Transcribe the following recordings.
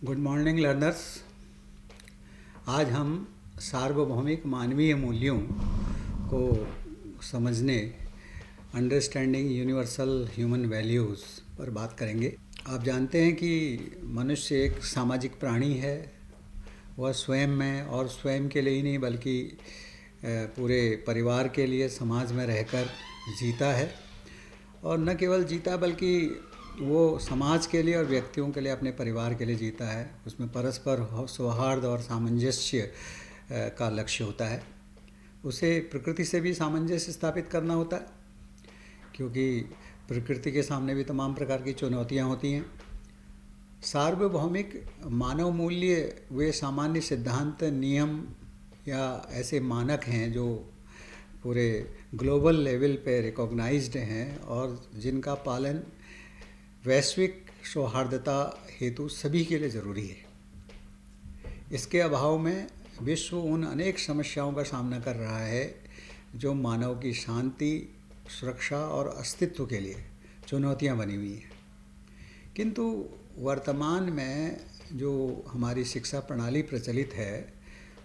Good morning learners. आज हम सार्वभौमिक मानवीय मूल्यों को समझने अंडरस्टैंडिंग यूनिवर्सल ह्यूमन वैल्यूज़ पर बात करेंगे। आप जानते हैं कि मनुष्य एक सामाजिक प्राणी है। वह स्वयं में और स्वयं के लिए ही नहीं बल्कि पूरे परिवार के लिए समाज में रहकर जीता है, और न केवल जीता बल्कि वो समाज के लिए और व्यक्तियों के लिए, अपने परिवार के लिए जीता है। उसमें परस्पर सौहार्द और सामंजस्य का लक्ष्य होता है। उसे प्रकृति से भी सामंजस्य स्थापित करना होता है, क्योंकि प्रकृति के सामने भी तमाम प्रकार की चुनौतियाँ होती हैं। सार्वभौमिक मानव मूल्य वे सामान्य सिद्धांत, नियम या ऐसे मानक हैं जो पूरे ग्लोबल लेवल पे रिकॉग्नाइज्ड हैं और जिनका पालन वैश्विक सौहार्दता हेतु सभी के लिए ज़रूरी है। इसके अभाव में विश्व उन अनेक समस्याओं का सामना कर रहा है जो मानव की शांति, सुरक्षा और अस्तित्व के लिए चुनौतियां बनी हुई हैं। किंतु वर्तमान में जो हमारी शिक्षा प्रणाली प्रचलित है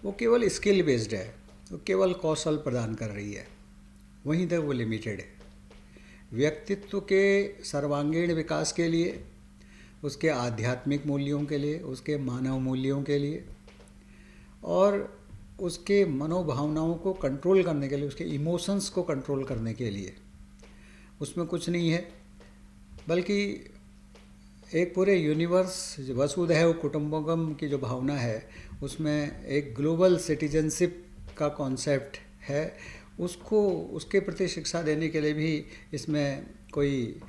वो केवल स्किल बेस्ड है, वो केवल कौशल प्रदान कर रही है, वहीं तक वो लिमिटेड है। व्यक्तित्व के सर्वांगीण विकास के लिए, उसके आध्यात्मिक मूल्यों के लिए, उसके मानव मूल्यों के लिए और उसके मनोभावनाओं को कंट्रोल करने के लिए, उसके इमोशंस को कंट्रोल करने के लिए उसमें कुछ नहीं है, बल्कि एक पूरे यूनिवर्स, वसुधैव कुटुंबकम की जो भावना है, उसमें एक ग्लोबल सिटीजनशिप का कॉन्सेप्ट है। उसको, उसके प्रति शिक्षा देने के लिए भी इसमें कोई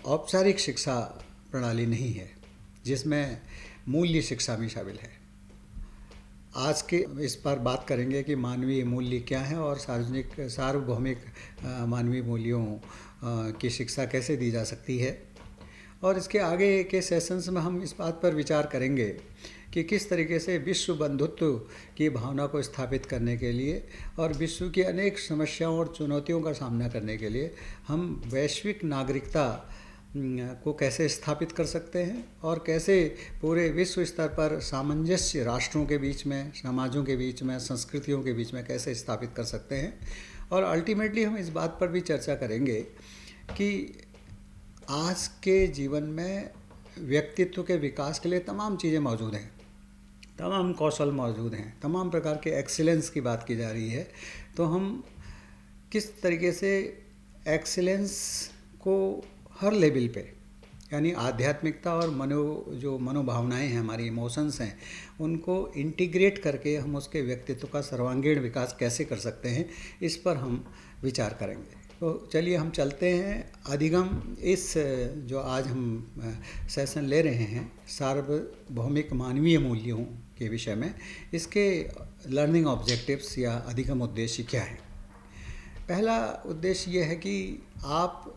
औपचारिक शिक्षा प्रणाली नहीं है जिसमें मूल्य शिक्षा भी शामिल है। आज के इस पर बात करेंगे कि मानवीय मूल्य क्या है और सार्वभौमिक मानवीय मूल्यों की शिक्षा कैसे दी जा सकती है। और इसके आगे के सेशंस में हम इस बात पर विचार करेंगे कि किस तरीके से विश्व बंधुत्व की भावना को स्थापित करने के लिए और विश्व की अनेक समस्याओं और चुनौतियों का सामना करने के लिए हम वैश्विक नागरिकता को कैसे स्थापित कर सकते हैं और कैसे पूरे विश्व स्तर पर सामंजस्य राष्ट्रों के बीच में, समाजों के बीच में, संस्कृतियों के बीच में कैसे स्थापित कर सकते हैं। और अल्टीमेटली हम इस बात पर भी चर्चा करेंगे कि आज के जीवन में व्यक्तित्व के विकास के लिए तमाम चीज़ें मौजूद हैं, तमाम कौशल मौजूद हैं, तमाम प्रकार के एक्सीलेंस की बात की जा रही है। तो हम किस तरीके से एक्सीलेंस को हर लेवल पे, यानी आध्यात्मिकता और जो मनोभावनाएं हैं, हमारी इमोशंस हैं, उनको इंटीग्रेट करके हम उसके व्यक्तित्व का सर्वांगीण विकास कैसे कर सकते हैं, इस पर हम विचार करेंगे। तो चलिए हम चलते हैं अधिगम, इस जो आज हम सेशन ले रहे हैं सार्वभौमिक मानवीय मूल्यों के विषय में, इसके लर्निंग ऑब्जेक्टिव्स या अधिगम उद्देश्य क्या है। पहला उद्देश्य ये है कि आप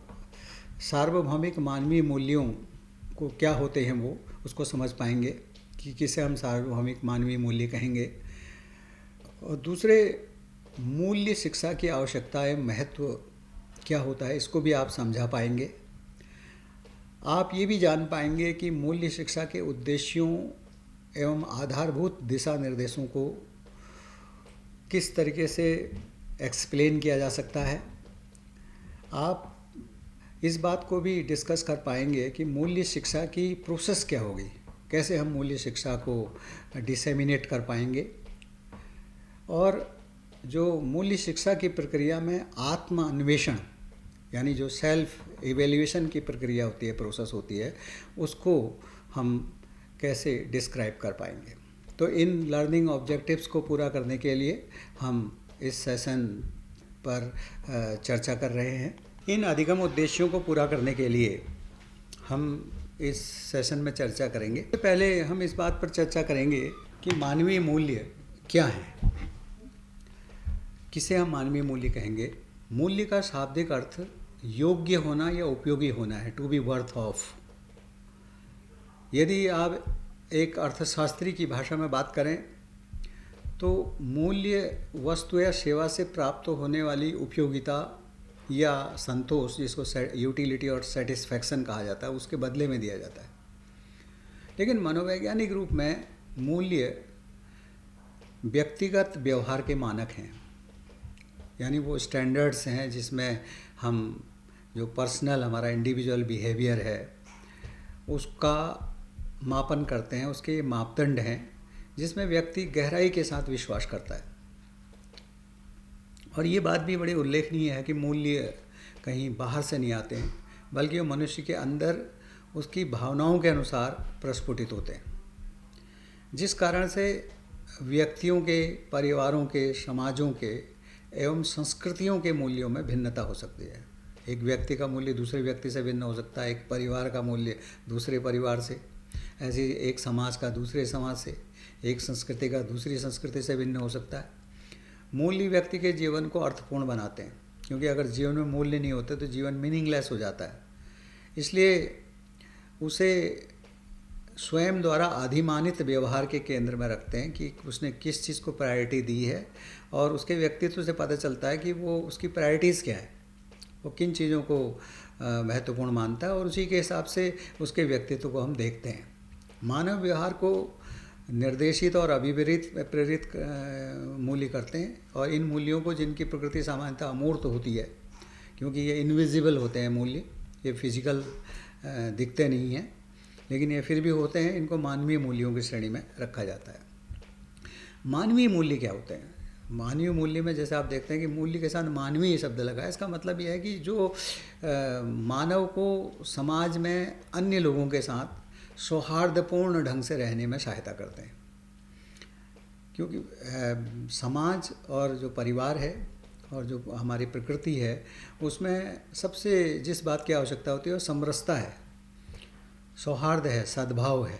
सार्वभौमिक मानवीय मूल्यों को क्या होते हैं वो उसको समझ पाएंगे कि किसे हम सार्वभौमिक मानवीय मूल्य कहेंगे। और दूसरे, मूल्य शिक्षा की आवश्यकता एवं महत्व क्या होता है, इसको भी आप समझा पाएंगे। आप ये भी जान पाएंगे कि मूल्य शिक्षा के उद्देश्यों एवं आधारभूत दिशा निर्देशों को किस तरीके से एक्सप्लेन किया जा सकता है। आप इस बात को भी डिस्कस कर पाएंगे कि मूल्य शिक्षा की प्रोसेस क्या होगी, कैसे हम मूल्य शिक्षा को डिसेमिनेट कर पाएंगे। और जो मूल्य शिक्षा की प्रक्रिया में आत्म अन्वेषण, यानी जो सेल्फ इवेल्यूएशन की प्रक्रिया होती है, प्रोसेस होती है, उसको हम कैसे डिस्क्राइब कर पाएंगे। तो इन लर्निंग ऑब्जेक्टिव्स को पूरा करने के लिए हम इस सेशन पर चर्चा कर रहे हैं। इन अधिगम उद्देश्यों को पूरा करने के लिए हम इस सेशन में चर्चा करेंगे। तो पहले हम इस बात पर चर्चा करेंगे कि मानवीय मूल्य क्या है, किसे हम मानवीय मूल्य कहेंगे। मूल्य का शाब्दिक अर्थ योग्य होना या उपयोगी होना है, टू बी वर्थ ऑफ। यदि आप एक अर्थशास्त्री की भाषा में बात करें तो मूल्य वस्तु या सेवा से प्राप्त होने वाली उपयोगिता या संतोष, जिसको यूटिलिटी और सेटिस्फैक्शन कहा जाता है, उसके बदले में दिया जाता है। लेकिन मनोवैज्ञानिक रूप में मूल्य व्यक्तिगत व्यवहार के मानक हैं, यानी वो स्टैंडर्ड्स हैं जिसमें हम जो पर्सनल हमारा इंडिविजुअल बिहेवियर है उसका मापन करते हैं, उसके ये मापदंड हैं जिसमें व्यक्ति गहराई के साथ विश्वास करता है। और ये बात भी बड़ी उल्लेखनीय है कि मूल्य कहीं बाहर से नहीं आते हैं, बल्कि वो मनुष्य के अंदर उसकी भावनाओं के अनुसार प्रस्फुटित होते हैं, जिस कारण से व्यक्तियों के, परिवारों के, समाजों के एवं संस्कृतियों के मूल्यों में भिन्नता हो सकती है। एक व्यक्ति का मूल्य दूसरे व्यक्ति से भिन्न हो सकता है, एक परिवार का मूल्य दूसरे परिवार से, ऐसे एक समाज का दूसरे समाज से, एक संस्कृति का दूसरी संस्कृति से भिन्न हो सकता है। मूल्य व्यक्ति के जीवन को अर्थपूर्ण बनाते हैं, क्योंकि अगर जीवन में मूल्य नहीं होते तो जीवन मीनिंगलेस हो जाता है। इसलिए उसे स्वयं द्वारा अधिमानित व्यवहार के केंद्र में रखते हैं कि उसने किस चीज़ को प्रायोरिटी दी है, और उसके व्यक्तित्व से पता चलता है कि वो उसकी प्रायोरिटीज़ क्या है, वो किन चीज़ों को महत्वपूर्ण मानता है, और उसी के हिसाब से उसके व्यक्तित्व को हम देखते हैं। मानव व्यवहार को निर्देशित और अभिप्रेरित प्रेरित मूल्य करते हैं, और इन मूल्यों को, जिनकी प्रकृति सामान्यतः अमूर्त होती है, क्योंकि ये इनविजिबल होते हैं मूल्य, ये फिजिकल दिखते नहीं हैं, लेकिन ये फिर भी होते हैं, इनको मानवीय मूल्यों की श्रेणी में रखा जाता है। मानवीय मूल्य क्या होते हैं? मानवीय मूल्य में जैसे आप देखते हैं कि मूल्य के साथ मानवीय शब्द लगा है, इसका मतलब यह है कि जो मानव को समाज में अन्य लोगों के साथ सौहार्दपूर्ण ढंग से रहने में सहायता करते हैं, क्योंकि समाज और जो परिवार है और जो हमारी प्रकृति है उसमें सबसे जिस बात की आवश्यकता होती है वो समरसता है, सौहार्द है, सद्भाव है,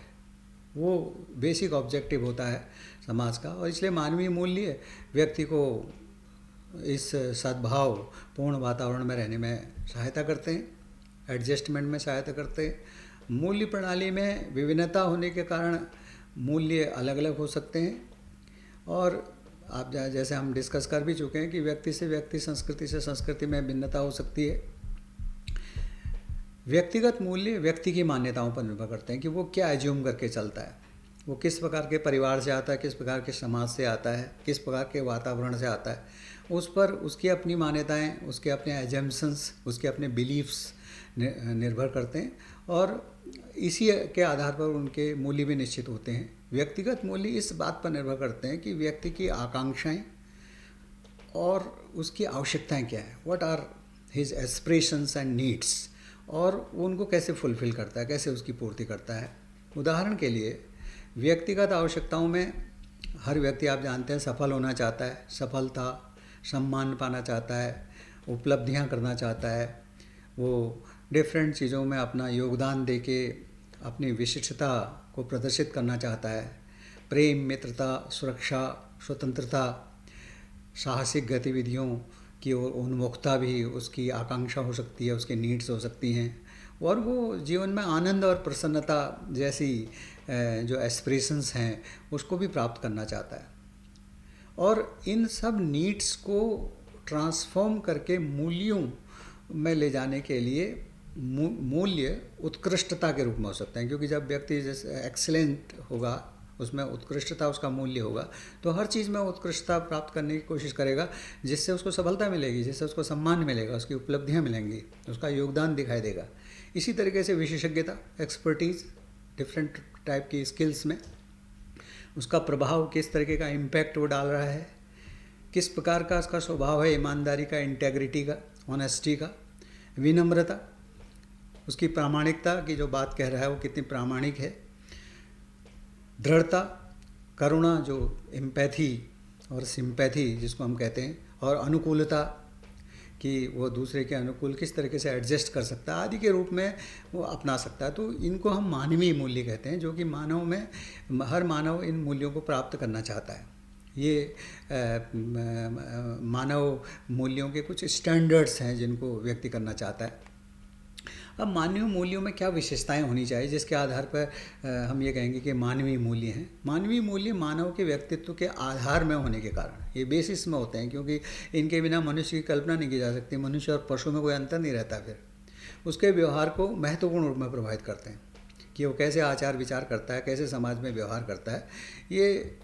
वो बेसिक ऑब्जेक्टिव होता है समाज का। और इसलिए मानवीय मूल्य व्यक्ति को इस सद्भाव पूर्ण वातावरण में रहने में सहायता करते हैं, एडजस्टमेंट में सहायता करते हैं। मूल्य प्रणाली में विभिन्नता होने के कारण मूल्य अलग अलग हो सकते हैं, और आप जैसे हम डिस्कस कर भी चुके हैं कि व्यक्ति से व्यक्ति, संस्कृति से संस्कृति में भिन्नता हो सकती है। व्यक्तिगत मूल्य व्यक्ति की मान्यताओं पर निर्भर करते हैं कि वो क्या एज्यूम करके चलता है, वो किस प्रकार के परिवार से आता है, किस प्रकार के समाज से आता है, किस प्रकार के वातावरण से आता है, उस पर उसकी अपनी मान्यताएं, उसके अपने एजम्पशंस, उसके अपने बिलीफ्स निर्भर करते हैं, और इसी के आधार पर उनके मूल्य भी निश्चित होते हैं। व्यक्तिगत मूल्य इस बात पर निर्भर करते हैं कि व्यक्ति की आकांक्षाएं और उसकी आवश्यकताएं क्या है, what are his aspirations and needs, और वो उनको कैसे फुलफ़िल करता है, कैसे उसकी पूर्ति करता है। उदाहरण के लिए व्यक्तिगत आवश्यकताओं में हर व्यक्ति, आप जानते हैं, सफल होना चाहता है, सफलता, सम्मान पाना चाहता है, उपलब्धियां करना चाहता है, वो डिफरेंट चीज़ों में अपना योगदान देके अपनी विशिष्टता को प्रदर्शित करना चाहता है। प्रेम, मित्रता, सुरक्षा, स्वतंत्रता, साहसिक गतिविधियों की ओर उन्मुखता भी उसकी आकांक्षा हो सकती है, उसकी नीड्स हो सकती हैं, और वो जीवन में आनंद और प्रसन्नता जैसी जो एस्पिरेशंस हैं उसको भी प्राप्त करना चाहता है। और इन सब नीड्स को ट्रांसफॉर्म करके मूल्यों में ले जाने के लिए मूल्य उत्कृष्टता के रूप में हो सकते हैं, क्योंकि जब व्यक्ति जैसे एक्सीलेंट होगा, उसमें उत्कृष्टता उसका मूल्य होगा, तो हर चीज़ में उत्कृष्टता प्राप्त करने की कोशिश करेगा, जिससे उसको सफलता मिलेगी, जिससे उसको सम्मान मिलेगा, उसकी उपलब्धियां मिलेंगी, उसका योगदान दिखाई देगा। इसी तरीके से विशेषज्ञता, एक्सपर्टीज़, डिफरेंट टाइप की स्किल्स में उसका प्रभाव, किस तरीके का इम्पैक्ट वो डाल रहा है, किस प्रकार का उसका स्वभाव है, ईमानदारी का, इंटेग्रिटी का, ऑनेस्टी का, विनम्रता, उसकी प्रामाणिकता की जो बात कह रहा है वो कितनी प्रामाणिक है, दृढ़ता, करुणा, जो एम्पैथी और सिंपैथी जिसको हम कहते हैं, और अनुकूलता कि वो दूसरे के अनुकूल किस तरीके से एडजस्ट कर सकता है आदि के रूप में वो अपना सकता है। तो इनको हम मानवीय मूल्य कहते हैं, जो कि मानव में हर मानव इन मूल्यों को प्राप्त करना चाहता है। ये मानव मूल्यों के कुछ स्टैंडर्ड्स हैं जिनको व्यक्ति करना चाहता है। अब मानवीय मूल्यों में क्या विशेषताएं होनी चाहिए जिसके आधार पर हम ये कहेंगे कि मानवीय मूल्य हैं। मानवीय मूल्य मानव के व्यक्तित्व के आधार में होने के कारण ये बेसिस में होते हैं, क्योंकि इनके बिना मनुष्य की कल्पना नहीं की जा सकती। मनुष्य और पशु में कोई अंतर नहीं रहता, फिर उसके व्यवहार को महत्वपूर्ण रूप में प्रभावित करते हैं। कि वो कैसे आचार विचार करता है, कैसे समाज में व्यवहार करता है, ये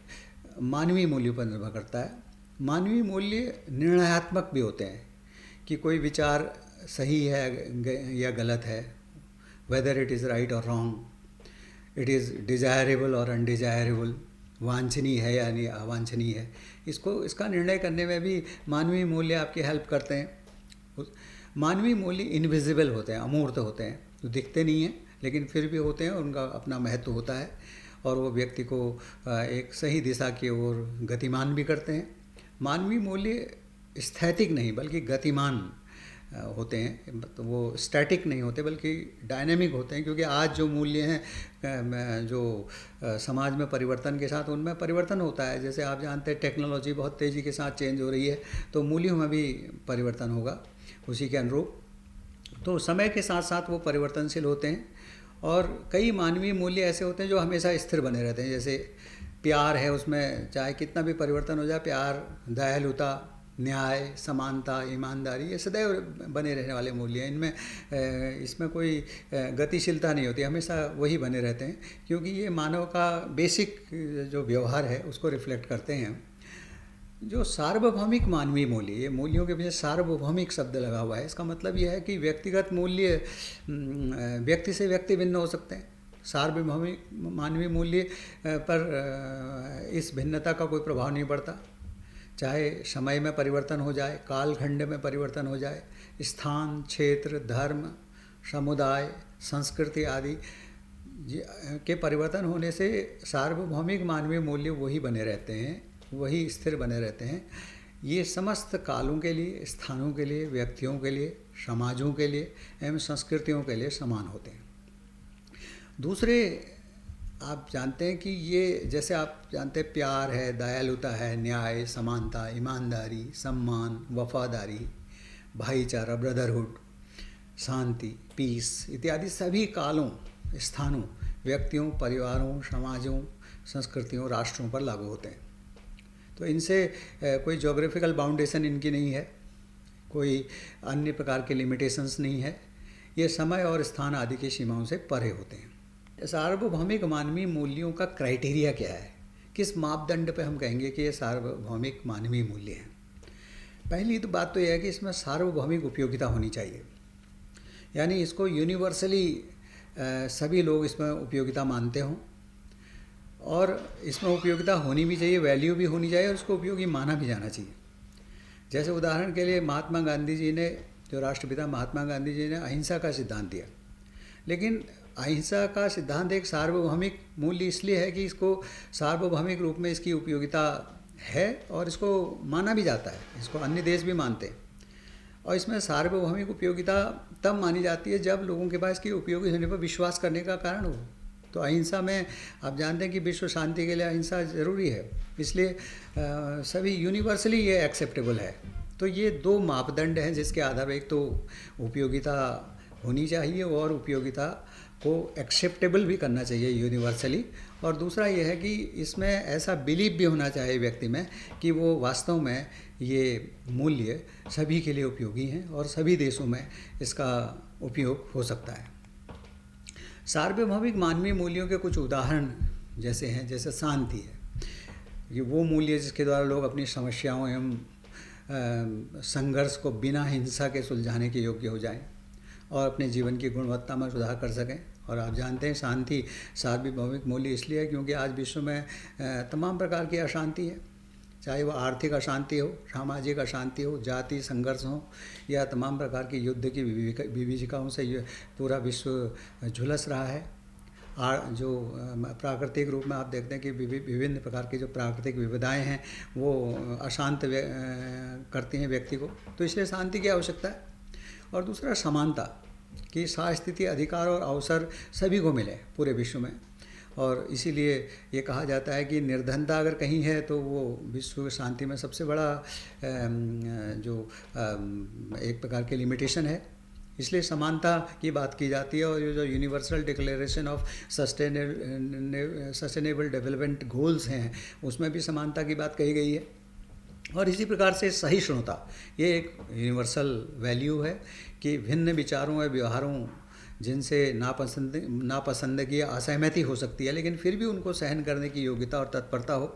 मानवीय मूल्यों पर निर्भर करता है। मानवीय मूल्य निर्णयात्मक भी होते हैं कि कोई विचार सही है या गलत है, वेदर इट इज़ राइट और रॉन्ग, इट इज़ डिज़ायरेबल और अनडिज़ायरेबल, वांछनीय है या नहीं अवांछनीय है। इसका निर्णय करने में भी मानवीय मूल्य आपकी हेल्प करते हैं। मानवीय मूल्य इनविजिबल होते हैं, अमूर्त होते हैं, तो दिखते नहीं हैं लेकिन फिर भी होते हैं, उनका अपना महत्व होता है और वो व्यक्ति को एक सही दिशा की ओर गतिमान भी करते हैं। मानवीय मूल्य स्थैतिक नहीं बल्कि गतिमान होते हैं, तो वो स्टैटिक नहीं होते बल्कि डायनेमिक होते हैं, क्योंकि आज जो मूल्य हैं जो समाज में परिवर्तन के साथ उनमें परिवर्तन होता है। जैसे आप जानते हैं टेक्नोलॉजी बहुत तेज़ी के साथ चेंज हो रही है, तो मूल्यों में भी परिवर्तन होगा उसी के अनुरूप। तो समय के साथ साथ वो परिवर्तनशील होते हैं और कई मानवीय मूल्य ऐसे होते हैं जो हमेशा स्थिर बने रहते हैं। जैसे प्यार है, उसमें चाहे कितना भी परिवर्तन हो जाए, प्यार, दयालुता, न्याय, समानता, ईमानदारी, ये सदैव बने रहने वाले मूल्य हैं। इनमें इसमें कोई गतिशीलता नहीं होती, हमेशा वही बने रहते हैं, क्योंकि ये मानव का बेसिक जो व्यवहार है उसको रिफ्लेक्ट करते हैं। जो सार्वभौमिक मानवीय मूल्य, ये मूल्यों के पीछे सार्वभौमिक शब्द लगा हुआ है, इसका मतलब यह है कि व्यक्तिगत मूल्य व्यक्ति से व्यक्ति भिन्न हो सकते हैं। सार्वभौमिक मानवीय मूल्य पर इस भिन्नता का कोई प्रभाव नहीं पड़ता, चाहे समय में परिवर्तन हो जाए, कालखंड में परिवर्तन हो जाए, स्थान, क्षेत्र, धर्म, समुदाय, संस्कृति आदि के परिवर्तन होने से सार्वभौमिक मानवीय मूल्य वही बने रहते हैं, वही स्थिर बने रहते हैं। ये समस्त कालों के लिए, स्थानों के लिए, व्यक्तियों के लिए, समाजों के लिए एवं संस्कृतियों के लिए समान होते हैं। दूसरे, आप जानते हैं कि ये, जैसे आप जानते हैं, प्यार है, दयालुता है, न्याय, समानता, ईमानदारी, सम्मान, वफादारी, भाईचारा, ब्रदरहुड, शांति, पीस इत्यादि सभी कालों, स्थानों, व्यक्तियों, परिवारों, समाजों, संस्कृतियों, राष्ट्रों पर लागू होते हैं। तो इनसे कोई ज्योग्राफिकल बाउंडेशन इनकी नहीं है, कोई अन्य प्रकार के लिमिटेशंस नहीं है, ये समय और स्थान आदि की सीमाओं से परे होते हैं। सार्वभौमिक मानवीय मूल्यों का क्राइटेरिया क्या है, किस मापदंड पे हम कहेंगे कि ये सार्वभौमिक मानवीय मूल्य हैं? पहली तो बात तो यह है कि इसमें सार्वभौमिक उपयोगिता होनी चाहिए, यानी इसको यूनिवर्सली सभी लोग इसमें उपयोगिता मानते हों और इसमें उपयोगिता होनी भी चाहिए, वैल्यू भी होनी चाहिए और इसको उपयोगी माना भी जाना चाहिए। जैसे उदाहरण के लिए महात्मा गांधी जी ने, जो राष्ट्रपिता महात्मा गांधी जी ने अहिंसा का सिद्धांत दिया, लेकिन अहिंसा का सिद्धांत एक सार्वभौमिक मूल्य इसलिए है कि इसको सार्वभौमिक रूप में इसकी उपयोगिता है और इसको माना भी जाता है, इसको अन्य देश भी मानते हैं। और इसमें सार्वभौमिक उपयोगिता तब मानी जाती है जब लोगों के पास इसकी उपयोगी होने पर विश्वास करने का कारण हो। तो अहिंसा में आप जानते हैं कि विश्व शांति के लिए अहिंसा ज़रूरी है, इसलिए सभी यूनिवर्सली ये एक्सेप्टेबल है। तो ये दो मापदंड हैं जिसके आधार पर एक तो उपयोगिता होनी चाहिए और उपयोगिता को एक्सेप्टेबल भी करना चाहिए यूनिवर्सली, और दूसरा ये है कि इसमें ऐसा बिलीव भी होना चाहिए व्यक्ति में कि वो वास्तव में ये मूल्य सभी के लिए उपयोगी हैं और सभी देशों में इसका उपयोग हो सकता है। सार्वभौमिक मानवीय मूल्यों के कुछ उदाहरण जैसे हैं, जैसे शांति है, ये वो मूल्य जिसके द्वारा लोग अपनी समस्याओं एवं संघर्ष को बिना हिंसा के सुलझाने के योग्य हो जाएं और अपने जीवन की गुणवत्ता में सुधार कर सकें। और आप जानते हैं शांति सार्वभौमिक मूल्य इसलिए है क्योंकि आज विश्व में तमाम प्रकार की अशांति है, चाहे वो आर्थिक अशांति हो, सामाजिक अशांति हो, जाति संघर्ष हो या तमाम प्रकार की युद्ध की विभीषिकाओं से ये पूरा विश्व झुलस रहा है। जो प्राकृतिक रूप में आप देखते हैं कि विभिन्न प्रकार की जो प्राकृतिक विविधताएं हैं वो अशांत करती हैं व्यक्ति को, तो इसलिए शांति की आवश्यकता है। और दूसरा समानता, कि स्थिति, अधिकार और अवसर सभी को मिले पूरे विश्व में, और इसीलिए ये कहा जाता है कि निर्धनता अगर कहीं है तो वो विश्व शांति में सबसे बड़ा जो एक प्रकार की लिमिटेशन है। इसलिए समानता की बात की जाती है और ये जो universal declaration of sustainable development goals हैं उसमें भी समानता की बात कही गई है। और इसी प्रकार से सहिष्णुता, ये एक यूनिवर्सल वैल्यू है कि भिन्न विचारों और व्यवहारों जिनसे नापसंदगी या असहमति हो सकती है, लेकिन फिर भी उनको सहन करने की योग्यता और तत्परता हो।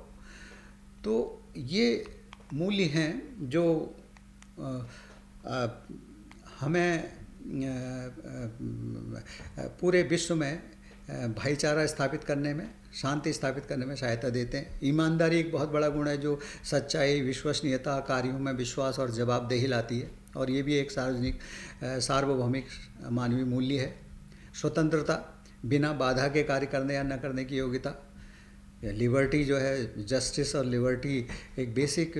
तो ये मूल्य हैं जो हमें पूरे विश्व में भाईचारा स्थापित करने में, शांति स्थापित करने में सहायता देते हैं। ईमानदारी एक बहुत बड़ा गुण है जो सच्चाई, विश्वसनीयता, कार्यों में विश्वास और जवाबदेही लाती है, और ये भी एक सार्वभौमिक मानवीय मूल्य है। स्वतंत्रता, बिना बाधा के कार्य करने या न करने की योग्यता। लिबर्टी जो है, जस्टिस और लिबर्टी एक बेसिक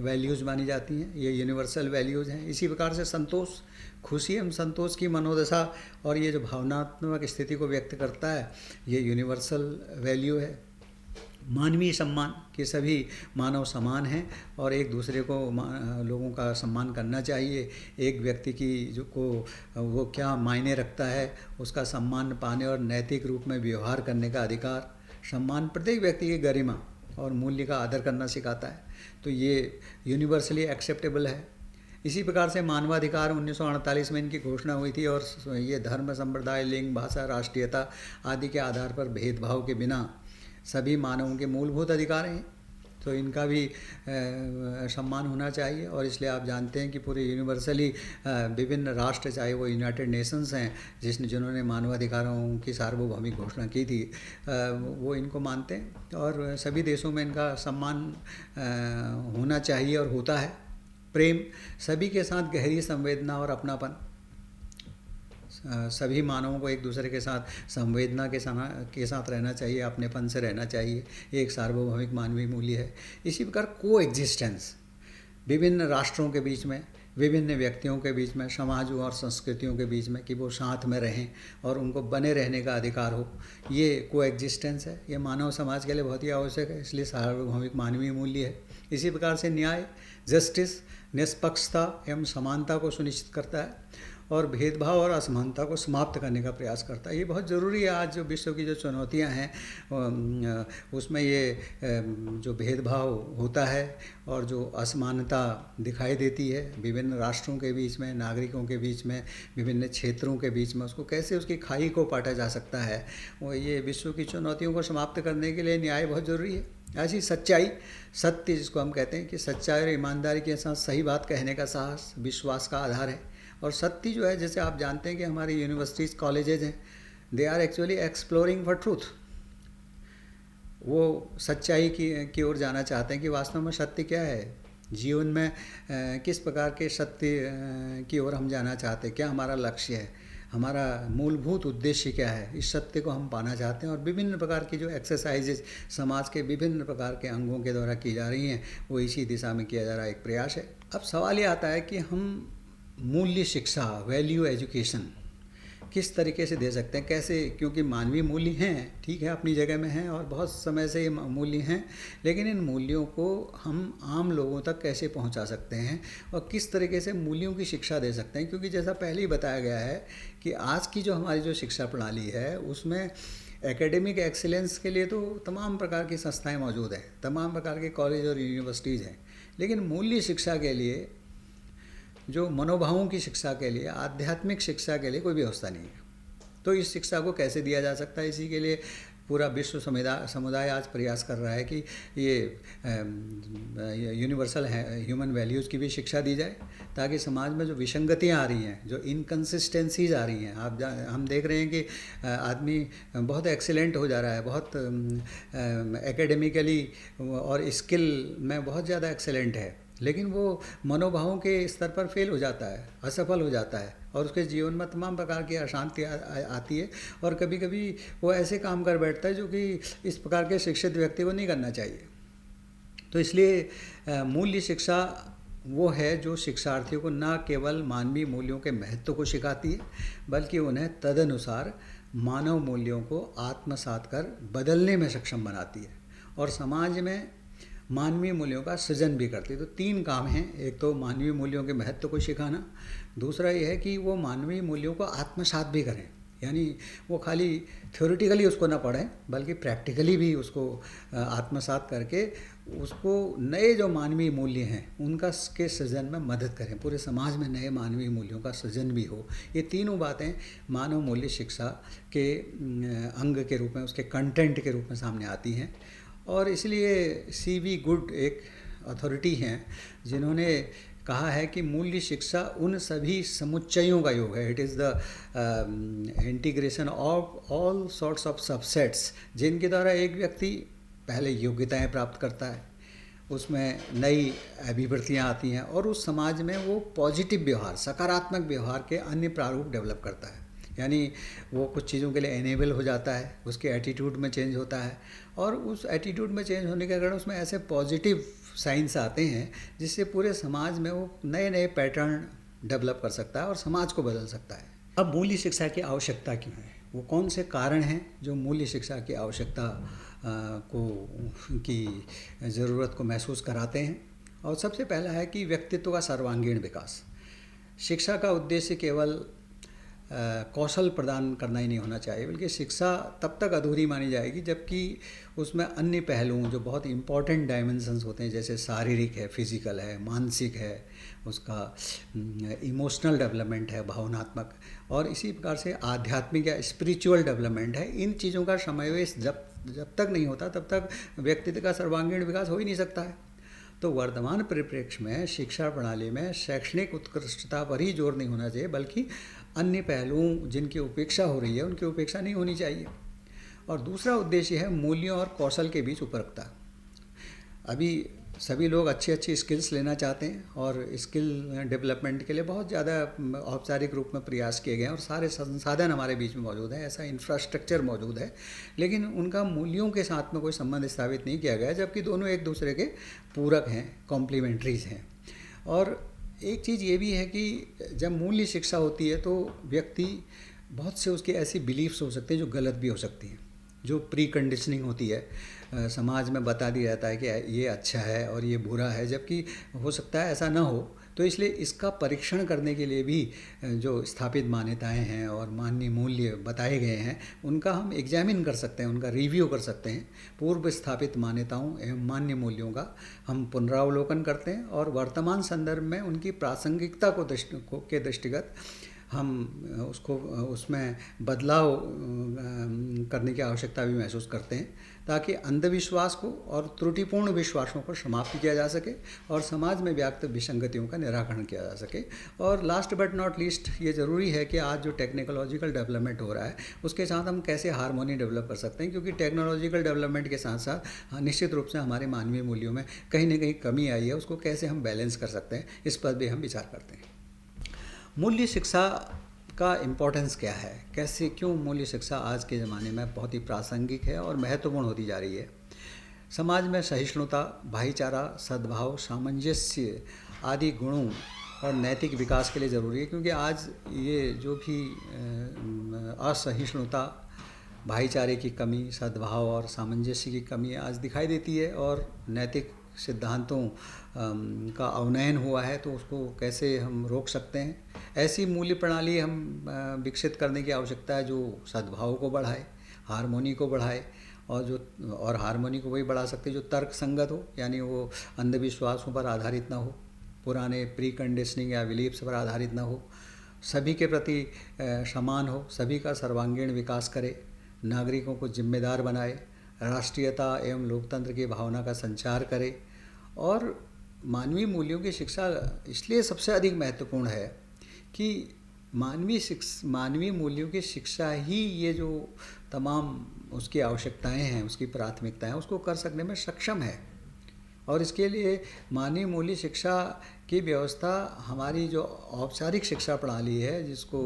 वैल्यूज़ मानी जाती हैं, ये यूनिवर्सल वैल्यूज़ हैं। इसी प्रकार से संतोष, खुशी एवं संतोष की मनोदशा और ये जो भावनात्मक स्थिति को व्यक्त करता है, ये यूनिवर्सल वैल्यू है। मानवीय सम्मान, कि सभी मानव समान हैं और एक दूसरे को लोगों का सम्मान करना चाहिए। एक व्यक्ति की वो क्या मायने रखता है, उसका सम्मान पाने और नैतिक रूप में व्यवहार करने का अधिकार। सम्मान प्रत्येक व्यक्ति की गरिमा और मूल्य का आदर करना सिखाता है, तो ये यूनिवर्सली एक्सेप्टेबल है। इसी प्रकार से मानवाधिकार 1948 में इनकी घोषणा हुई थी, और ये धर्म, संप्रदाय, लिंग, भाषा, राष्ट्रीयता आदि के आधार पर भेदभाव के बिना सभी मानवों के मूलभूत अधिकार हैं, तो इनका भी सम्मान होना चाहिए। और इसलिए आप जानते हैं कि पूरे यूनिवर्सली विभिन्न राष्ट्र, चाहे वो यूनाइटेड नेशंस हैं जिन्होंने मानवाधिकारों की सार्वभौमिक घोषणा की थी, वो इनको मानते हैं, और सभी देशों में इनका सम्मान होना चाहिए और होता है। प्रेम, सभी के साथ गहरी संवेदना और अपनापन। सभी मानवों को एक दूसरे के साथ संवेदना के साथ रहना चाहिए, अपनेपन से रहना चाहिए, ये एक सार्वभौमिक मानवीय मूल्य है। इसी प्रकार को एग्जिस्टेंस, विभिन्न राष्ट्रों के बीच में, विभिन्न व्यक्तियों के बीच में, समाजों और संस्कृतियों के बीच में, कि वो साथ में रहें और उनको बने रहने का अधिकार हो, ये को एग्जिस्टेंस है। ये मानव समाज के लिए बहुत ही आवश्यक है, इसलिए सार्वभौमिक मानवीय मूल्य है। इसी प्रकार से न्याय, जस्टिस, निष्पक्षता एवं समानता को सुनिश्चित करता है और भेदभाव और असमानता को समाप्त करने का प्रयास करता है। ये बहुत ज़रूरी है। आज जो विश्व की जो चुनौतियां हैं उसमें ये जो भेदभाव होता है और जो असमानता दिखाई देती है विभिन्न राष्ट्रों के बीच में, नागरिकों के बीच में, विभिन्न क्षेत्रों के बीच में, उसको कैसे उसकी खाई को पाटा जा सकता है, वो ये विश्व की चुनौतियों को समाप्त करने के लिए न्याय बहुत ज़रूरी है। ऐसी सच्चाई, सत्य जिसको हम कहते हैं, कि सच्चाई और ईमानदारी के साथ सही बात कहने का साहस विश्वास का आधार है। और सत्य जो है, जैसे आप जानते हैं कि हमारी यूनिवर्सिटीज़, कॉलेजेज हैं, they are actually exploring for truth. वो सच्चाई की ओर जाना चाहते हैं कि वास्तव में सत्य क्या है, जीवन में किस प्रकार के सत्य की ओर हम जाना चाहते हैं, क्या हमारा लक्ष्य है, हमारा मूलभूत उद्देश्य क्या है। इस सत्य को हम पाना चाहते हैं, और विभिन्न प्रकार की जो एक्सरसाइजेज समाज के विभिन्न प्रकार के अंगों के द्वारा की जा रही हैं, वो इसी दिशा में किया जा रहा एक प्रयास है। अब सवाल ये आता है कि हम मूल्य शिक्षा, वैल्यू एजुकेशन किस तरीके से दे सकते हैं, कैसे, क्योंकि मानवीय मूल्य हैं, ठीक है, अपनी जगह में हैं और बहुत समय से ये मूल्य हैं, लेकिन इन मूल्यों को हम आम लोगों तक कैसे पहुंचा सकते हैं और किस तरीके से मूल्यों की शिक्षा दे सकते हैं। क्योंकि जैसा पहले ही बताया गया है कि आज की जो हमारी जो शिक्षा प्रणाली है उसमें एकेडमिक एक्सीलेंस के लिए तो तमाम प्रकार की संस्थाएँ मौजूद हैं, तमाम प्रकार के कॉलेज और यूनिवर्सिटीज़ हैं, लेकिन मूल्य शिक्षा के लिए, जो मनोभावों की शिक्षा के लिए, आध्यात्मिक शिक्षा के लिए कोई व्यवस्था नहीं है। तो इस शिक्षा को कैसे दिया जा सकता है, इसी के लिए पूरा विश्व समुदाय आज प्रयास कर रहा है कि ये यूनिवर्सल ह्यूमन वैल्यूज़ की भी शिक्षा दी जाए, ताकि समाज में जो विसंगतियाँ आ रही हैं, जो इनकन्सिस्टेंसीज आ रही हैं, हम देख रहे हैं कि आदमी बहुत एक्सीलेंट हो जा रहा है, बहुत एकेडमिकली और स्किल में बहुत ज़्यादा एक्सीलेंट है, लेकिन वो मनोभावों के स्तर पर फेल हो जाता है, असफल हो जाता है, और उसके जीवन में तमाम प्रकार की अशांति आती है, और कभी कभी वो ऐसे काम कर बैठता है जो कि इस प्रकार के शिक्षित व्यक्ति को नहीं करना चाहिए। तो इसलिए मूल्य शिक्षा वो है जो शिक्षार्थियों को न केवल मानवीय मूल्यों के महत्व को सिखाती है, बल्कि उन्हें तदनुसार मानव मूल्यों को आत्मसात कर बदलने में सक्षम बनाती है और समाज में मानवीय मूल्यों का सृजन भी करती है। तो तीन काम हैं, एक तो मानवीय मूल्यों के महत्व को सिखाना, दूसरा ये है कि वो मानवीय मूल्यों को आत्मसात भी करें, यानी वो खाली थ्योरेटिकली उसको ना पढ़ें बल्कि प्रैक्टिकली भी उसको आत्मसात करके उसको नए जो मानवीय मूल्य हैं उनका के सृजन में मदद करें, पूरे समाज में नए मानवीय मूल्यों का सृजन भी हो। ये तीनों बातें मानव मूल्य शिक्षा के अंग के रूप में, उसके कंटेंट के रूप में सामने आती हैं। और इसलिए C.V. गुड एक अथॉरिटी हैं जिन्होंने कहा है कि मूल्य शिक्षा उन सभी समुच्चयों का योग है। It is the integration of all sorts of subsets, जिनके द्वारा एक व्यक्ति पहले योग्यताएं प्राप्त करता है, उसमें नई अभिवृत्तियाँ आती हैं और उस समाज में वो पॉजिटिव व्यवहार, सकारात्मक व्यवहार के अन्य प्रारूप डेवलप करता है। यानी वो कुछ चीज़ों के लिए एनेबल हो जाता है, उसके एटीट्यूड में चेंज होता है, और उस एटीट्यूड में चेंज होने के कारण उसमें ऐसे पॉजिटिव साइंस आते हैं जिससे पूरे समाज में वो नए नए पैटर्न डेवलप कर सकता है और समाज को बदल सकता है। अब मूल्य शिक्षा की आवश्यकता क्यों है, वो कौन से कारण हैं जो मूल्य शिक्षा की आवश्यकता की ज़रूरत को महसूस कराते हैं। और सबसे पहला है कि व्यक्तित्व का सर्वांगीण विकास। शिक्षा का उद्देश्य केवल कौशल प्रदान करना ही नहीं होना चाहिए, बल्कि शिक्षा तब तक अधूरी मानी जाएगी जबकि उसमें अन्य पहलुओं जो बहुत इंपॉर्टेंट डायमेंशंस होते हैं, जैसे शारीरिक है, फिजिकल है, मानसिक है, उसका इमोशनल डेवलपमेंट है, भावनात्मक, और इसी प्रकार से आध्यात्मिक या स्पिरिचुअल डेवलपमेंट है। इन चीज़ों का समावेश जब तक नहीं होता तब तक व्यक्तित्व का सर्वांगीण विकास हो ही नहीं सकता है। तो वर्तमान परिप्रेक्ष्य में शिक्षा प्रणाली में शैक्षणिक उत्कृष्टता पर ही जोर नहीं होना चाहिए, बल्कि अन्य पहलुओं जिनकी उपेक्षा हो रही है उनकी उपेक्षा नहीं होनी चाहिए। और दूसरा उद्देश्य है मूल्यों और कौशल के बीच उपरखता। अभी सभी लोग अच्छी स्किल्स लेना चाहते हैं और स्किल डेवलपमेंट के लिए बहुत ज़्यादा औपचारिक रूप में प्रयास किए गए हैं और सारे संसाधन हमारे बीच में मौजूद हैं, ऐसा इंफ्रास्ट्रक्चर मौजूद है, लेकिन उनका मूल्यों के साथ में कोई संबंध स्थापित नहीं किया गया, जबकि दोनों एक दूसरे के पूरक हैं, कॉम्प्लीमेंट्रीज हैं। और एक चीज़ ये भी है कि जब मूल्य शिक्षा होती है तो व्यक्ति बहुत से उसके ऐसी बिलीफ्स हो सकते हैं जो गलत भी हो सकती हैं, जो प्री कंडीशनिंग होती है, समाज में बता दिया जाता है कि ये अच्छा है और ये बुरा है, जबकि हो सकता है ऐसा ना हो। तो इसलिए इसका परीक्षण करने के लिए भी जो स्थापित मान्यताएं हैं और माननीय मूल्य बताए गए हैं उनका हम एग्जामिन कर सकते हैं, उनका रिव्यू कर सकते हैं। पूर्व स्थापित मान्यताओं एवं मान्य मूल्यों का हम पुनरावलोकन करते हैं और वर्तमान संदर्भ में उनकी प्रासंगिकता के दृष्टिगत हम उसमें बदलाव करने की आवश्यकता भी महसूस करते हैं, ताकि अंधविश्वास को और त्रुटिपूर्ण विश्वासों को समाप्त किया जा सके और समाज में व्याप्त विसंगतियों का निराकरण किया जा सके। और लास्ट बट नॉट लीस्ट, ये ज़रूरी है कि आज जो टेक्नोलॉजिकल डेवलपमेंट हो रहा है उसके साथ हम कैसे हार्मोनी डेवलप कर सकते हैं, क्योंकि टेक्नोलॉजिकल डेवलपमेंट के साथ साथ निश्चित रूप से हमारे मानवीय मूल्यों में कहीं ना कहीं कमी आई है, उसको कैसे हम बैलेंस कर सकते हैं, इस पर भी हम विचार करते हैं। मूल्य शिक्षा का इम्पोर्टेंस क्या है, कैसे क्यों मूल्य शिक्षा आज के ज़माने में बहुत ही प्रासंगिक है और महत्वपूर्ण होती जा रही है। समाज में सहिष्णुता, भाईचारा, सद्भाव, सामंजस्य आदि गुणों और नैतिक विकास के लिए ज़रूरी है, क्योंकि आज ये जो भी असहिष्णुता, भाईचारे की कमी, सद्भाव और सामंजस्य की कमी आज दिखाई देती है और नैतिक सिद्धांतों का अवनयन हुआ है, तो उसको कैसे हम रोक सकते हैं। ऐसी मूल्य प्रणाली हम विकसित करने की आवश्यकता है जो सद्भाव को बढ़ाए, हार्मोनी को बढ़ाए, और हार्मोनी को वही बढ़ा सकते जो तर्क संगत हो, यानी वो अंधविश्वासों पर आधारित ना हो, पुराने प्री कंडीशनिंग या बिलीफ्स पर आधारित ना हो, सभी के प्रति समान हो, सभी का सर्वांगीण विकास करे, नागरिकों को जिम्मेदार बनाए, राष्ट्रीयता एवं लोकतंत्र की भावना का संचार करे। और मानवीय मूल्यों की शिक्षा इसलिए सबसे अधिक महत्वपूर्ण है कि मानवीय मूल्यों की शिक्षा ही ये जो तमाम उसकी आवश्यकताएं हैं, उसकी प्राथमिकताएं, उसको कर सकने में सक्षम है। और इसके लिए मानवीय मूल्य शिक्षा की व्यवस्था हमारी जो औपचारिक शिक्षा प्रणाली है, जिसको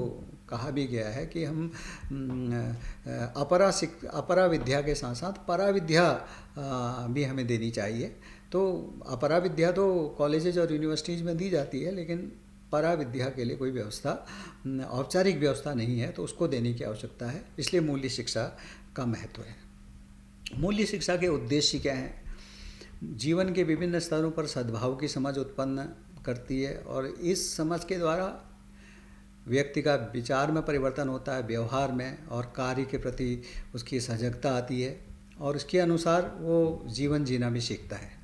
कहा भी गया है कि हम अपरा विद्या के साथ साथ परा विद्या भी हमें देनी चाहिए। तो अपरा विद्या तो कॉलेजेज और यूनिवर्सिटीज़ में दी जाती है, लेकिन परा विद्या के लिए कोई व्यवस्था, औपचारिक व्यवस्था नहीं है, तो उसको देने की आवश्यकता है। इसलिए मूल्य शिक्षा का महत्व है। मूल्य शिक्षा के उद्देश्य क्या हैं? जीवन के विभिन्न स्तरों पर सद्भाव की समझ उत्पन्न करती है और इस समझ के द्वारा व्यक्ति का विचार में परिवर्तन होता है, व्यवहार में और कार्य के प्रति उसकी सजगता आती है और इसके अनुसार वो जीवन जीना भी सीखता है।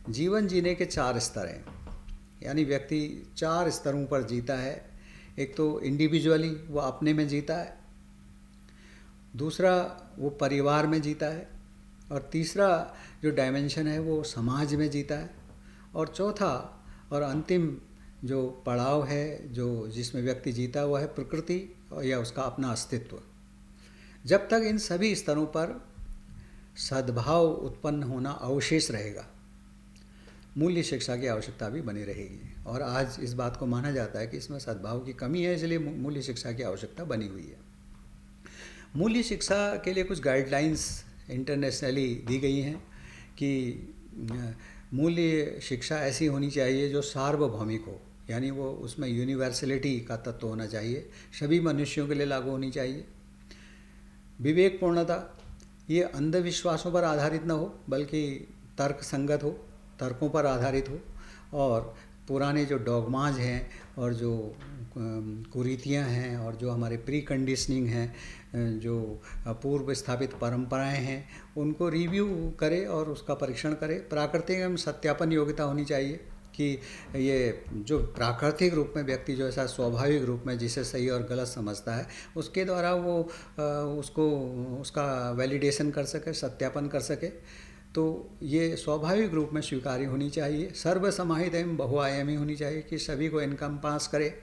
जीवन जीने के 4 स्तर हैं, यानी व्यक्ति 4 स्तरों पर जीता है। एक तो इंडिविजुअली वो अपने में जीता है, दूसरा वो परिवार में जीता है, और तीसरा जो डायमेंशन है वो समाज में जीता है, और चौथा और अंतिम जो पड़ाव है जो जिसमें व्यक्ति जीता हुआ है प्रकृति या उसका अपना अस्तित्व। जब तक इन सभी स्तरों पर सद्भाव उत्पन्न होना अवशेष रहेगा, मूल्य शिक्षा की आवश्यकता भी बनी रहेगी। और आज इस बात को माना जाता है कि इसमें सद्भाव की कमी है, इसलिए मूल्य शिक्षा की आवश्यकता बनी हुई है। मूल्य शिक्षा के लिए कुछ गाइडलाइंस इंटरनेशनली दी गई हैं कि मूल्य शिक्षा ऐसी होनी चाहिए जो सार्वभौमिक हो, यानी वो उसमें यूनिवर्सलिटी का तत्व होना चाहिए, सभी मनुष्यों के लिए लागू होनी चाहिए। विवेकपूर्णता, ये अंधविश्वासों पर आधारित न हो बल्कि तर्क संगत हो, तर्कों पर आधारित हो, और पुराने जो डॉगमाज हैं और जो कुरीतियाँ हैं और जो हमारे प्री कंडीशनिंग हैं, जो पूर्व स्थापित परंपराएं हैं, उनको रिव्यू करे और उसका परीक्षण करे। प्राकृतिक एवं सत्यापन योग्यता होनी चाहिए कि ये जो प्राकृतिक रूप में व्यक्ति जो ऐसा स्वाभाविक रूप में जिसे सही और गलत समझता है उसके द्वारा वो उसका वैलिडेशन कर सके, सत्यापन कर सके, तो ये स्वाभाविक रूप में स्वीकार्य होनी चाहिए। सर्वसमाहित एवं बहुआयामी होनी चाहिए कि सभी को इनकम्पास करे,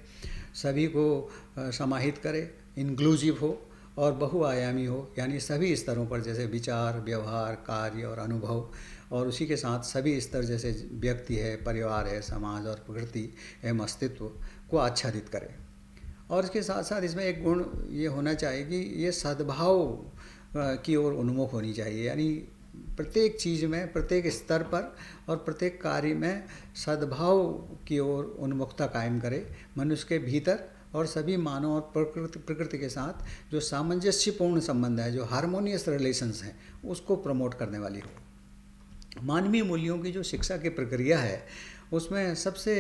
सभी को समाहित करे, इंक्लूसिव हो और बहुआयामी हो, यानी सभी स्तरों पर जैसे विचार, व्यवहार, कार्य और अनुभव, और उसी के साथ सभी स्तर जैसे व्यक्ति है, परिवार है, समाज और प्रकृति एवं अस्तित्व को आच्छादित करे। और इसके साथ साथ इसमें एक गुण ये होना चाहिए कि ये सद्भाव की ओर उन्मुख होनी चाहिए, यानी प्रत्येक चीज़ में, प्रत्येक स्तर पर और प्रत्येक कार्य में सद्भाव की ओर उन्मुखता कायम करे, मनुष्य के भीतर और सभी मानव और प्रकृति के साथ जो सामंजस्यपूर्ण संबंध है, जो हार्मोनियस रिलेशंस हैं, उसको प्रमोट करने वाली हो। मानवीय मूल्यों की जो शिक्षा की प्रक्रिया है उसमें सबसे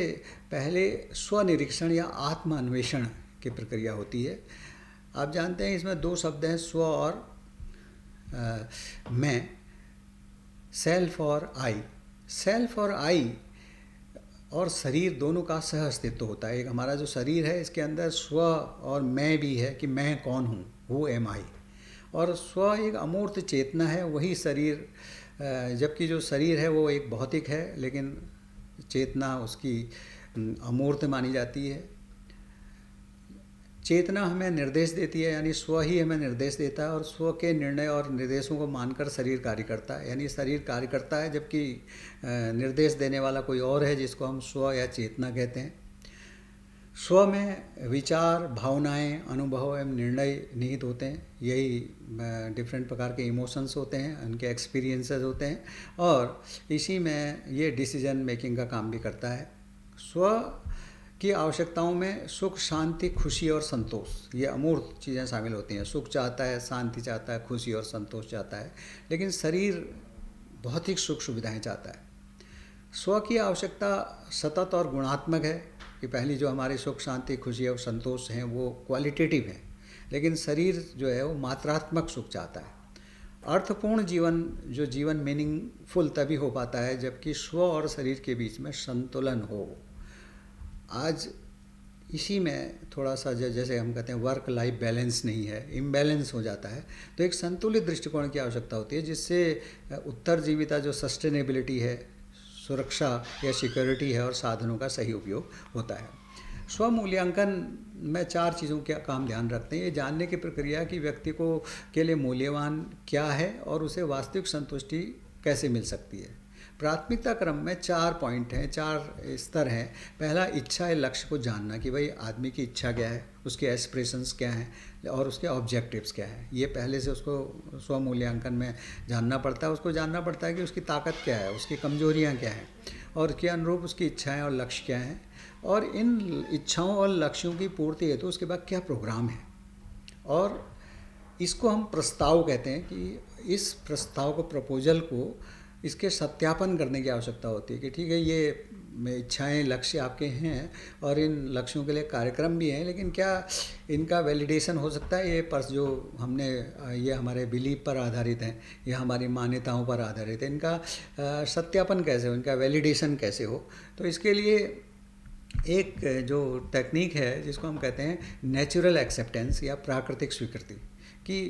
पहले स्वनिरीक्षण या आत्म अन्वेषण की प्रक्रिया होती है। आप जानते हैं इसमें 2 शब्द हैं, स्व और मैं, सेल्फ और आई। सेल्फ और आई और शरीर दोनों का सह अस्तित्व होता है। एक हमारा जो शरीर है इसके अंदर स्व और मैं भी है कि मैं कौन हूँ, हु एम आई। और स्व एक अमूर्त चेतना है, वही शरीर, जबकि जो शरीर है वो एक भौतिक है, लेकिन चेतना उसकी अमूर्त मानी जाती है। चेतना हमें निर्देश देती है, यानी स्व ही हमें निर्देश देता है, और स्व के निर्णय और निर्देशों को मानकर शरीर कार्य करता है, यानी शरीर कार्य करता है, जबकि निर्देश देने वाला कोई और है जिसको हम स्व या चेतना कहते हैं। स्व में विचार, भावनाएं, अनुभव एवं निर्णय निहित होते हैं। यही डिफरेंट प्रकार के इमोशंस होते हैं, उनके एक्सपीरियंसेस होते हैं, और इसी में ये डिसीजन मेकिंग का काम भी करता है। स्व की आवश्यकताओं में सुख, शांति, खुशी और संतोष, ये अमूर्त चीज़ें शामिल होती हैं। सुख चाहता है, शांति चाहता है, खुशी और संतोष चाहता है, लेकिन शरीर भौतिक सुख सुविधाएं चाहता है। स्व की आवश्यकता सतत और गुणात्मक है कि पहली जो हमारी सुख, शांति, खुशी और संतोष हैं वो क्वालिटेटिव हैं, लेकिन शरीर जो है वो मात्रात्मक सुख चाहता है। अर्थपूर्ण जीवन, जो जीवन मीनिंगफुल तभी हो पाता है जबकि स्व और शरीर के बीच में संतुलन हो। आज इसी में थोड़ा सा जैसे हम कहते हैं वर्क लाइफ बैलेंस नहीं है, इम्बैलेंस हो जाता है, तो एक संतुलित दृष्टिकोण की आवश्यकता होती है जिससे उत्तरजीविता, जो सस्टेनेबिलिटी है, सुरक्षा या सिक्योरिटी है, और साधनों का सही उपयोग होता है। स्व मूल्यांकन में 4 चीज़ों का काम ध्यान रखते हैं। ये जानने की प्रक्रिया कि व्यक्ति को के लिए मूल्यवान क्या है और उसे वास्तविक संतुष्टि कैसे मिल सकती है। प्राथमिकता क्रम में 4 पॉइंट हैं, 4 स्तर हैं। पहला, इच्छा या लक्ष्य को जानना कि भाई आदमी की इच्छा क्या है, उसके एस्पिरेशंस क्या हैं और उसके ऑब्जेक्टिव्स क्या हैं। ये पहले से उसको स्व मूल्यांकन में जानना पड़ता है। उसको जानना पड़ता है कि उसकी ताकत क्या है, उसकी कमजोरियाँ क्या हैं, और उसके अनुरूप उसकी इच्छाएँ और लक्ष्य क्या हैं, और इन इच्छाओं और लक्ष्यों की पूर्ति हेतु उसके बाद क्या प्रोग्राम है। और इसको हम प्रस्ताव कहते हैं कि इस प्रस्ताव को, प्रपोजल को इसके सत्यापन करने की आवश्यकता होती है कि ठीक है, ये इच्छाएं, लक्ष्य आपके हैं और इन लक्ष्यों के लिए कार्यक्रम भी हैं, लेकिन क्या इनका वैलिडेशन हो सकता है? ये पर्स जो हमने ये हमारे बिलीफ पर आधारित हैं, ये हमारी मान्यताओं पर आधारित है, इनका सत्यापन कैसे हो, इनका वैलिडेशन कैसे हो? तो इसके लिए एक जो टेक्निक है जिसको हम कहते हैं नेचुरल एक्सेप्टेंस या प्राकृतिक स्वीकृति, कि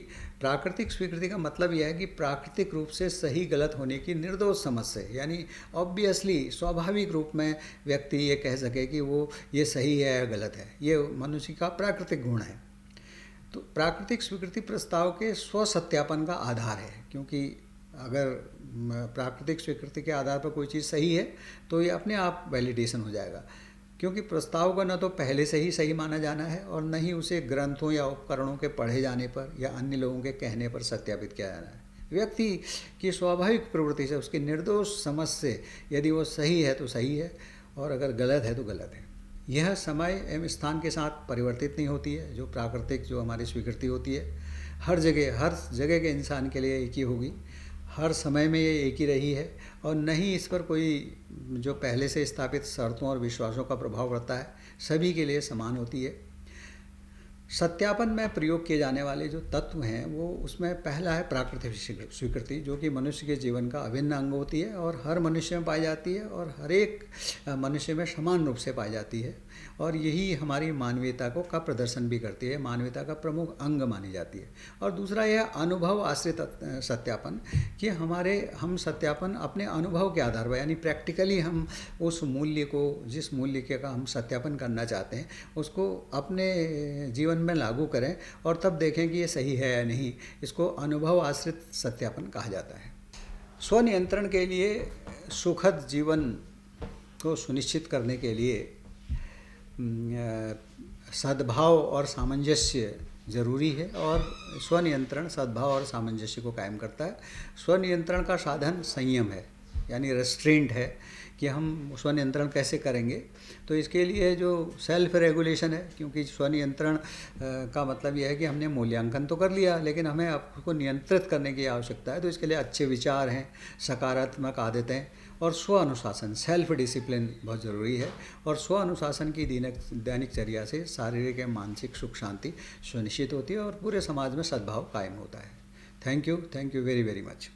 प्राकृतिक स्वीकृति का मतलब यह है कि प्राकृतिक रूप से सही गलत होने की निर्दोष समझ से, यानी ऑब्वियसली स्वाभाविक रूप में व्यक्ति ये कह सके कि वो ये सही है या गलत है, ये मनुष्य का प्राकृतिक गुण है। तो प्राकृतिक स्वीकृति प्रस्ताव के स्व सत्यापन का आधार है, क्योंकि अगर प्राकृतिक स्वीकृति के आधार पर कोई चीज़ सही है तो ये अपने आप वैलिडेशन हो जाएगा, क्योंकि प्रस्ताव को न तो पहले से ही सही माना जाना है और न ही उसे ग्रंथों या उपकरणों के पढ़े जाने पर या अन्य लोगों के कहने पर सत्यापित किया जाना है। व्यक्ति की स्वाभाविक प्रवृत्ति से, उसकी निर्दोष समझ से यदि वो सही है तो सही है और अगर गलत है तो गलत है। यह समय एवं स्थान के साथ परिवर्तित नहीं होती है। जो प्राकृतिक जो हमारी स्वीकृति होती है हर जगह के इंसान के लिए एक ही होगी, हर समय में ये एक ही रही है और न ही इस पर कोई जो पहले से स्थापित शर्तों और विश्वासों का प्रभाव पड़ता है, सभी के लिए समान होती है। सत्यापन में प्रयोग किए जाने वाले जो तत्व हैं वो, उसमें पहला है प्राकृतिक स्वीकृति, जो कि मनुष्य के जीवन का अभिन्न अंग होती है और हर मनुष्य में पाई जाती है और हर एक मनुष्य में समान रूप से पाई जाती है और यही हमारी मानवीयता का प्रदर्शन भी करती है, मानवीयता का प्रमुख अंग मानी जाती है। और दूसरा यह अनुभव आश्रित सत्यापन, कि हम सत्यापन अपने अनुभव के आधार पर, यानी प्रैक्टिकली हम उस मूल्य को, जिस मूल्य का हम सत्यापन करना चाहते हैं उसको अपने जीवन में लागू करें और तब देखें कि ये सही है या नहीं। इसको अनुभव आश्रित सत्यापन कहा जाता है। स्वनियंत्रण के लिए, सुखद जीवन को सुनिश्चित करने के लिए सद्भाव और सामंजस्य जरूरी है और स्वनियंत्रण सद्भाव और सामंजस्य को कायम करता है। स्वनियंत्रण का साधन संयम है, यानी रेस्ट्रेंट है कि हम स्वनियंत्रण कैसे करेंगे। तो इसके लिए जो सेल्फ रेगुलेशन है, क्योंकि स्वनियंत्रण का मतलब यह है कि हमने मूल्यांकन तो कर लिया लेकिन हमें आपको नियंत्रित करने की आवश्यकता है। तो इसके लिए अच्छे विचार हैं, सकारात्मक आदतें और स्व अनुशासन, सेल्फ डिसिप्लिन बहुत ज़रूरी है। और स्व अनुशासन की दैनिकचर्या से शारीरिक एवं मानसिक सुख शांति सुनिश्चित होती है और पूरे समाज में सद्भाव कायम होता है। Thank you very very much.